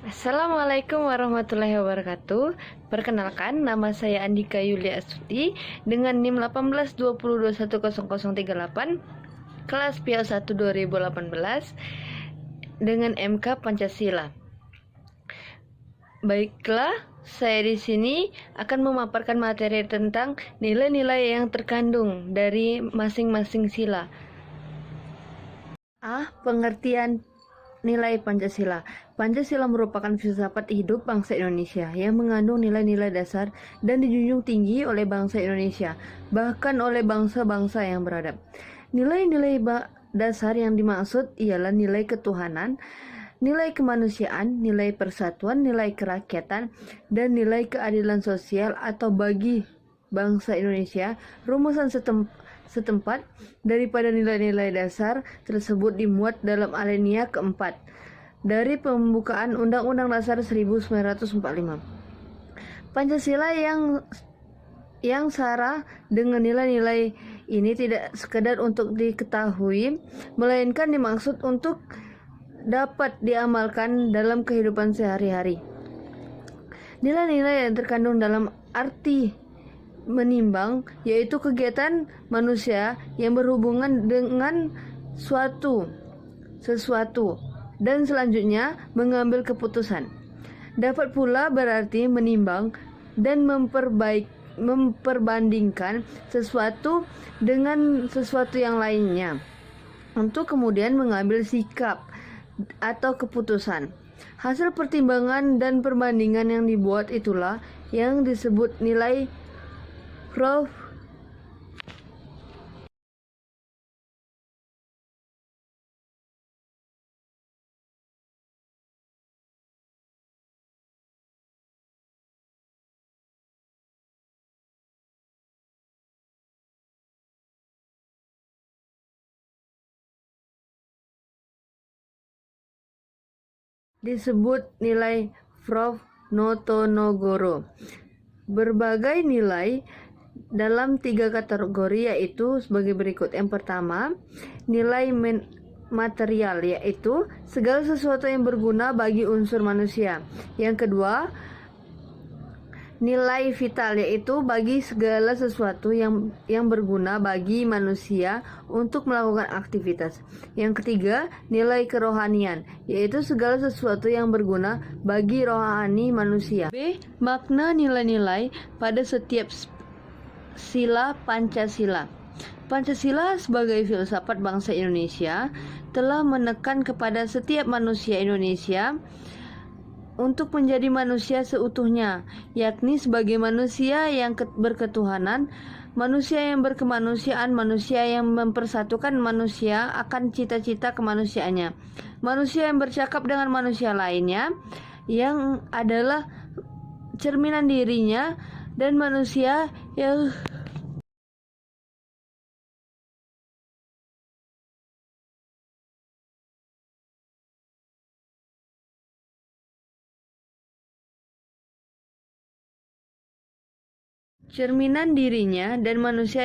Assalamualaikum warahmatullahi wabarakatuh. Perkenalkan, nama saya Andika Yulia Astuti dengan NIM 1820210038 kelas PIAO 1 2018 dengan MK Pancasila. Baiklah, saya di sini akan memaparkan materi tentang nilai-nilai yang terkandung dari masing-masing sila. Pengertian nilai Pancasila. Pancasila merupakan filsafat hidup bangsa Indonesia yang mengandung nilai-nilai dasar dan dijunjung tinggi oleh bangsa Indonesia, bahkan oleh bangsa-bangsa yang beradab. Nilai-nilai dasar yang dimaksud ialah nilai ketuhanan, nilai kemanusiaan, nilai persatuan, nilai kerakyatan, dan nilai keadilan sosial atau bagi bangsa Indonesia. Rumusan setempat daripada nilai-nilai dasar tersebut dimuat dalam alinea keempat dari pembukaan Undang-Undang Dasar 1945. Pancasila yang sara dengan nilai-nilai ini tidak sekedar untuk diketahui, melainkan dimaksud untuk dapat diamalkan dalam kehidupan sehari-hari. Nilai-nilai yang terkandung dalam arti menimbang yaitu kegiatan manusia yang berhubungan dengan sesuatu dan selanjutnya mengambil keputusan. Dapat pula berarti menimbang dan memperbandingkan sesuatu dengan sesuatu yang lainnya untuk kemudian mengambil sikap atau keputusan. Hasil pertimbangan dan perbandingan yang dibuat itulah yang disebut nilai Prof. disebut nilai Prof. Notonogoro. Berbagai nilai dalam 3 kategori yaitu sebagai berikut. Yang pertama, nilai material yaitu segala sesuatu yang berguna bagi unsur manusia. Yang kedua, nilai vital yaitu bagi segala sesuatu yang berguna bagi manusia untuk melakukan aktivitas. Yang ketiga, nilai kerohanian yaitu segala sesuatu yang berguna bagi rohani manusia. B. Makna nilai-nilai pada setiap sila Pancasila. Pancasila sebagai filsafat bangsa Indonesia telah menekan kepada setiap manusia Indonesia untuk menjadi manusia seutuhnya, yakni sebagai manusia yang berketuhanan, manusia yang berkemanusiaan, manusia yang mempersatukan manusia akan cita-cita kemanusiaannya, manusia yang bercakap dengan manusia lainnya, yang adalah cerminan dirinya, dan manusia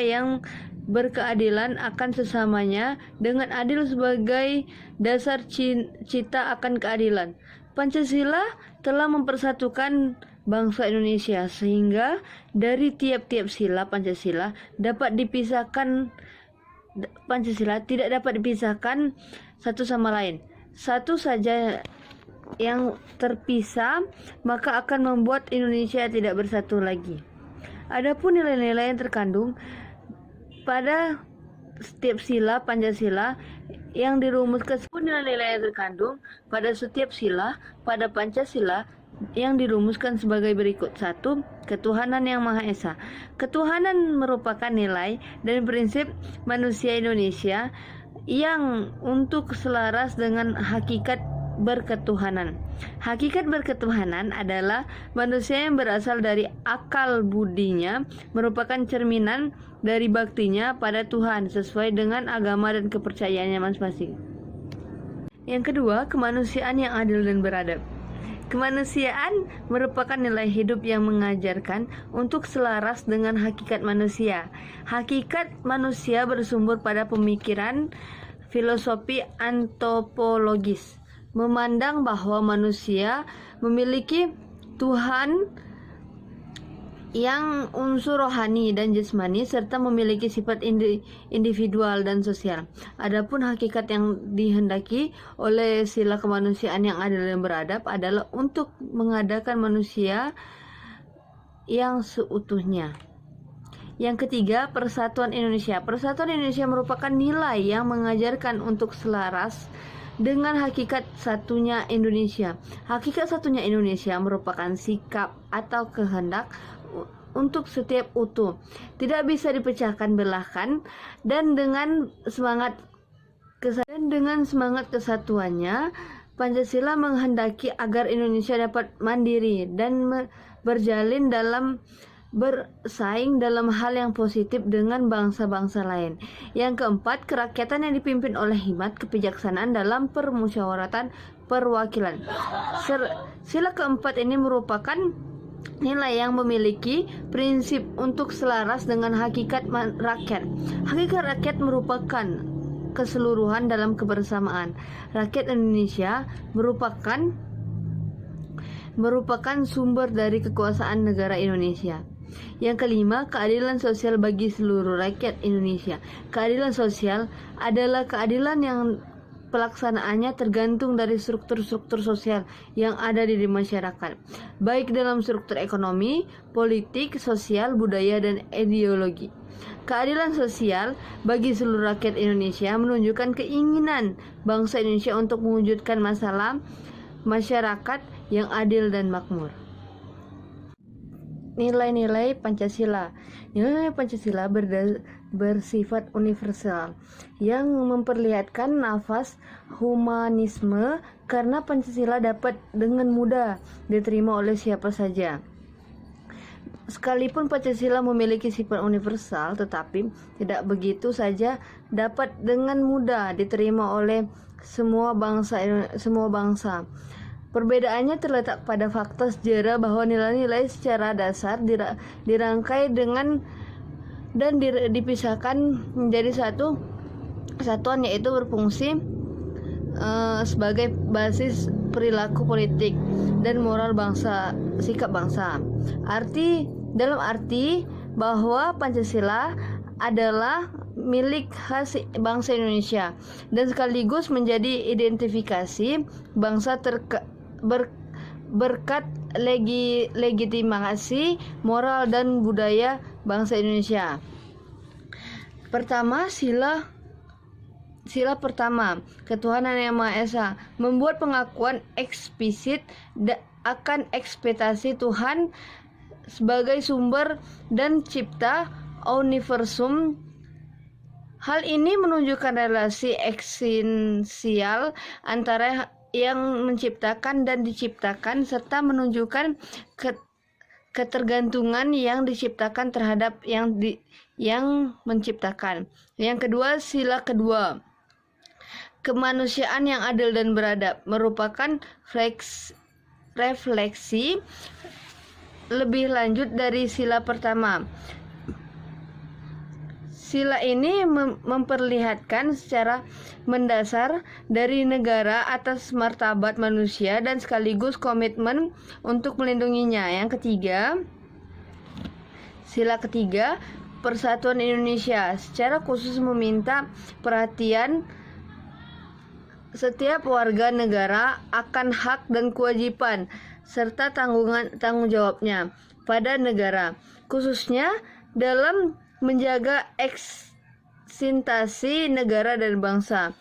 yang berkeadilan akan sesamanya dengan adil sebagai dasar cita akan keadilan. Pancasila telah mempersatukan bangsa Indonesia sehingga dari tiap-tiap sila Pancasila tidak dapat dipisahkan satu sama lain. Satu saja yang terpisah maka akan membuat Indonesia tidak bersatu lagi. Adapun nilai-nilai yang terkandung pada setiap sila Pancasila yang dirumuskan pada Pancasila yang dirumuskan sebagai berikut. 1. Ketuhanan yang Maha Esa. Ketuhanan merupakan nilai dan prinsip manusia Indonesia yang untuk selaras dengan hakikat berketuhanan. Hakikat berketuhanan adalah manusia yang berasal dari akal budinya, merupakan cerminan dari baktinya pada Tuhan sesuai dengan agama dan kepercayaannya masing-masing. Yang kedua, kemanusiaan yang adil dan beradab. Kemanusiaan merupakan nilai hidup yang mengajarkan untuk selaras dengan hakikat manusia. Hakikat manusia bersumber pada pemikiran filosofi antropologis memandang bahwa manusia memiliki Tuhan yang unsur rohani dan jasmani serta memiliki sifat individual dan sosial. Adapun hakikat yang dihendaki oleh sila kemanusiaan yang adil dan beradab adalah untuk mengadakan manusia yang seutuhnya. Yang ketiga, Persatuan Indonesia. Persatuan Indonesia merupakan nilai yang mengajarkan untuk selaras dengan hakikat satunya Indonesia. Hakikat satunya Indonesia merupakan sikap atau kehendak untuk setiap utuh, tidak bisa dipecahkan belahkan, dan dengan semangat kesatuannya, Pancasila menghendaki agar Indonesia dapat mandiri dan bersaing dalam hal yang positif dengan bangsa-bangsa lain. Yang keempat, kerakyatan yang dipimpin oleh hikmat kebijaksanaan dalam permusyawaratan perwakilan. Sila keempat ini merupakan nilai yang memiliki prinsip untuk selaras dengan hakikat rakyat. Hakikat rakyat merupakan keseluruhan dalam kebersamaan. Rakyat Indonesia merupakan sumber dari kekuasaan negara Indonesia. Yang kelima, keadilan sosial bagi seluruh rakyat Indonesia. Keadilan sosial adalah keadilan yang pelaksanaannya tergantung dari struktur-struktur sosial yang ada di masyarakat, baik dalam struktur ekonomi, politik, sosial, budaya, dan ideologi. Keadilan sosial bagi seluruh rakyat Indonesia menunjukkan keinginan bangsa Indonesia untuk mewujudkan masyarakat yang adil dan makmur. Nilai-nilai Pancasila. Nilai-nilai Pancasila bersifat universal yang memperlihatkan nafas humanisme karena Pancasila dapat dengan mudah diterima oleh siapa saja. Sekalipun Pancasila memiliki sifat universal, tetapi tidak begitu saja dapat dengan mudah diterima oleh semua bangsa. Perbedaannya terletak pada fakta sejarah bahwa nilai-nilai secara dasar dirangkai dan dipisahkan menjadi satu kesatuan, yaitu berfungsi sebagai basis perilaku politik dan moral sikap bangsa. Dalam arti bahwa Pancasila adalah milik khas bangsa Indonesia dan sekaligus menjadi identifikasi bangsa berkat legitimasi moral dan budaya bangsa Indonesia. Pertama, sila pertama, ketuhanan yang Maha Esa, membuat pengakuan eksplisit akan ekspektasi Tuhan sebagai sumber dan cipta universum. Hal ini menunjukkan relasi eksistensial antara yang menciptakan dan diciptakan, serta menunjukkan ketergantungan yang diciptakan terhadap yang menciptakan. Yang kedua, sila kedua, kemanusiaan yang adil dan beradab, merupakan refleksi lebih lanjut dari sila pertama. Sila ini memperlihatkan secara mendasar dari negara atas martabat manusia dan sekaligus komitmen untuk melindunginya. Yang ketiga, sila ketiga, Persatuan Indonesia secara khusus meminta perhatian setiap warga negara akan hak dan kewajiban serta tanggung jawabnya pada negara, khususnya dalam menjaga eksistensi negara dan bangsa.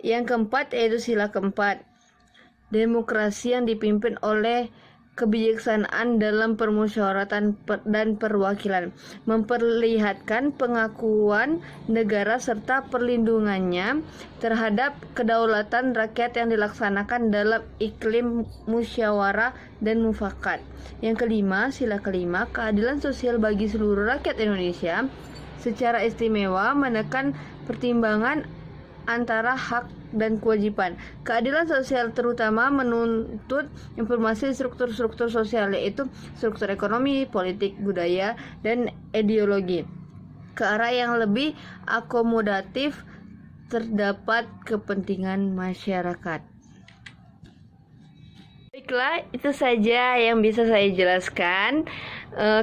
Yang keempat, yaitu sila keempat, demokrasi yang dipimpin oleh kebijaksanaan dalam permusyawaratan dan perwakilan, memperlihatkan pengakuan negara serta perlindungannya terhadap kedaulatan rakyat yang dilaksanakan dalam iklim musyawarah dan mufakat. Yang kelima, sila kelima, keadilan sosial bagi seluruh rakyat Indonesia, secara istimewa menekan pertimbangan antara hak dan kewajiban. Keadilan sosial terutama menuntut informasi struktur-struktur sosial, yaitu struktur ekonomi, politik, budaya, dan ideologi, ke arah yang lebih akomodatif terdapat kepentingan masyarakat. Baiklah, itu saja yang bisa saya jelaskan.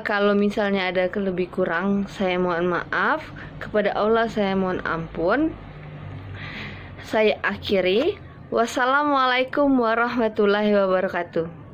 Kalau misalnya ada lebih kurang, saya mohon maaf. Kepada Allah saya mohon ampun. Saya akhiri. Wassalamualaikum warahmatullahi wabarakatuh.